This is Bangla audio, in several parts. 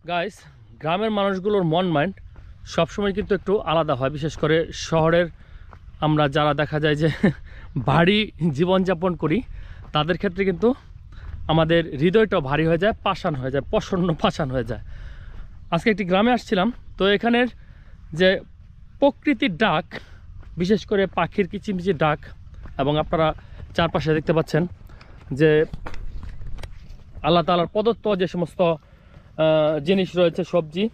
গাইস, গ্রামের মানুষগুলোর মন মাইন্ড সবসময় কিন্তু একটু আলাদা হয়। বিশেষ করে শহরের আমরা যারা দেখা যায় যে ভারী জীবনযাপন করি, তাদের ক্ষেত্রে কিন্তু আমাদের হৃদয়টাও ভারী হয়ে যায়, পাষাণ হয়ে যায়, প্রসন্ন পাষাণ হয়ে যায়। আজকে একটি গ্রামে আসছিলাম, তো এখানের যে প্রকৃতির ডাক, বিশেষ করে পাখির কিচিমিচি ডাক, এবং আপনারা চারপাশে দেখতে পাচ্ছেন যে আল্লাহ তাআলার প্রদত্ত যে সমস্ত জিনিস রয়েছে, সবজি,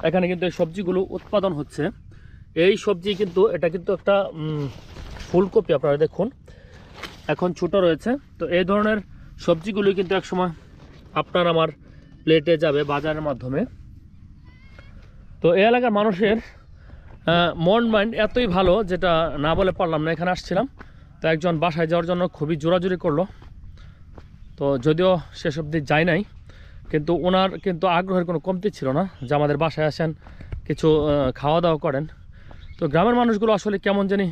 এখানে কিন্তু এই সবজিগুলো উৎপাদন হচ্ছে। এই সবজি কিন্তু এটা কিন্তু একটা ফুলকপি, আপনারা দেখুন এখন ছোট রয়েছে। তো এই ধরনের সবজিগুলো কিন্তু একসময় আপনার আমার প্লেটে যাবে বাজারের মাধ্যমে। তো এই এলাকার মানুষের মন মাইন্ড এতই ভালো, যেটা না বলে পারলাম না। এখানে আসছিলাম, তো একজন বাসায় যাওয়ার জন্য খুবই জোরাজুরি করলো। তো যদিও সেসব দিক যায় নাই, কিন্তু ওনার কিন্তু আগ্রহের কোনো কমতি ছিল না যে আমাদের বাসায় আসেন, কিছু খাওয়া দাওয়া করেন। তো গ্রামের মানুষগুলো আসলে কেমন জানি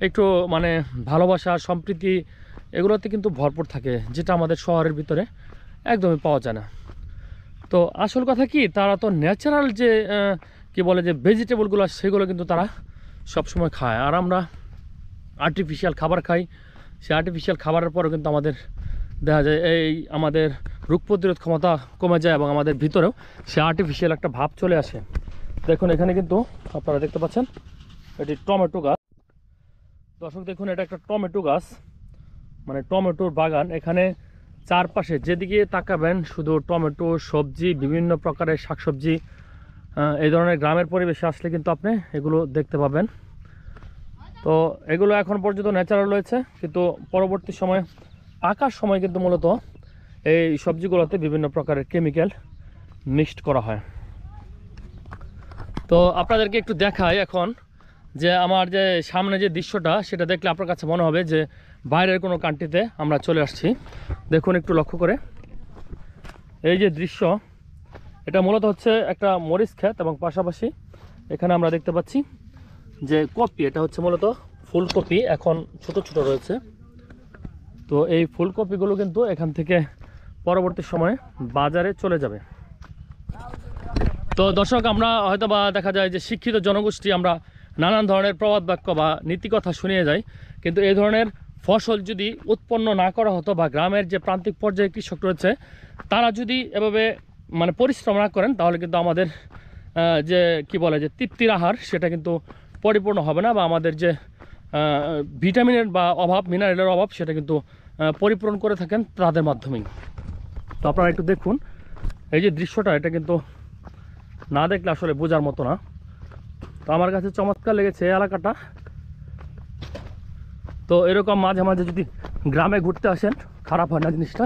একটু মানে ভালোবাসা, সম্প্রীতি এগুলোতে কিন্তু ভরপুর থাকে, যেটা আমাদের শহরের ভিতরে একদমই পাওয়া যায় না। তো আসল কথা কি, তারা তো ন্যাচারাল যে কি বলে যে ভেজিটেবলগুলো, সেগুলো কিন্তু তারা সবসময় খায়। আর আমরা আর্টিফিশিয়াল খাবার খাই। সেই আর্টিফিশিয়াল খাবারের পরেও কিন্তু আমাদের দেখা যায় এই আমাদের রোগ প্রতিরোধ ক্ষমতা কমে যায়, এবং আমাদের ভিতরেও সে আর্টিফিশিয়াল একটা ভাব চলে আসে। দেখুন এখানে কিন্তু আপনারা দেখতে পাচ্ছেন এটি টমেটো গাছ। দর্শক দেখুন, এটা একটা টমেটো গাছ, মানে টমেটোর বাগান। এখানে চারপাশে যেদিকে তাকাবেন শুধু টমেটো, সবজি, বিভিন্ন প্রকারের শাকসবজি। এই ধরনের গ্রামের পরিবেশে আসলে কিন্তু আপনি এগুলো দেখতে পাবেন। তো এগুলো এখন পর্যন্ত ন্যাচারাল রয়েছে, কিন্তু পরবর্তী সময়ে পাকার সময় কিন্তু মূলত এই সবজিগুলোতে বিভিন্ন প্রকারের কেমিক্যাল মিক্সড করা হয়। তো আপনাদেরকে একটু দেখাই এখন যে আমার যে সামনে যে দৃশ্যটা, সেটা দেখলে আপনার কাছে মনে হবে যে বাইরের কোনো কান্ট্রিতে আমরা চলে আসছি। দেখুন একটু লক্ষ্য করে, এই যে দৃশ্য, এটা মূলত হচ্ছে একটা মরিচ ক্ষেত, এবং পাশাপাশি এখানে আমরা দেখতে পাচ্ছি যে কপি, এটা হচ্ছে মূলত ফুলকপি, এখন ছোট ছোট রয়েছে। তো এই ফুলকপিগুলো কিন্তু এখান থেকে পরবর্তী সময়ে বাজারে চলে যাবে। তো দর্শক, আমরা হয়তো বা দেখা যায় যে শিক্ষিত জনগোষ্ঠী আমরা নানান ধরনের প্রবাদ বাক্য বা নীতিকথা শুনিয়ে যাই, কিন্তু এই ধরনের ফসল যদি উৎপন্ন না করা হতো, বা গ্রামের যে প্রান্তিক পর্যায়ে কৃষক রয়েছে তারা যদি এভাবে মানে পরিশ্রম না করেন, তাহলে কিন্তু আমাদের যে কি বলে যে তৃপ্তির আহার, সেটা কিন্তু পরিপূর্ণ হবে না, বা আমাদের যে ভিটামিনের বা অভাব, মিনারেলের অভাব, সেটা কিন্তু পরিপূরণ করে থাকেন তাদের মাধ্যমেই। তো আপনারা একটু দেখুন এই যে দৃশ্যটা, এটা কিন্তু না দেখলে আসলে বোঝার মতো না। তো আমার কাছে চমৎকার লেগেছে এই এলাকাটা। তো এরকম মাঝে মাঝে যদি গ্রামে ঘুরতে আসেন, খারাপ হয় না জিনিসটা।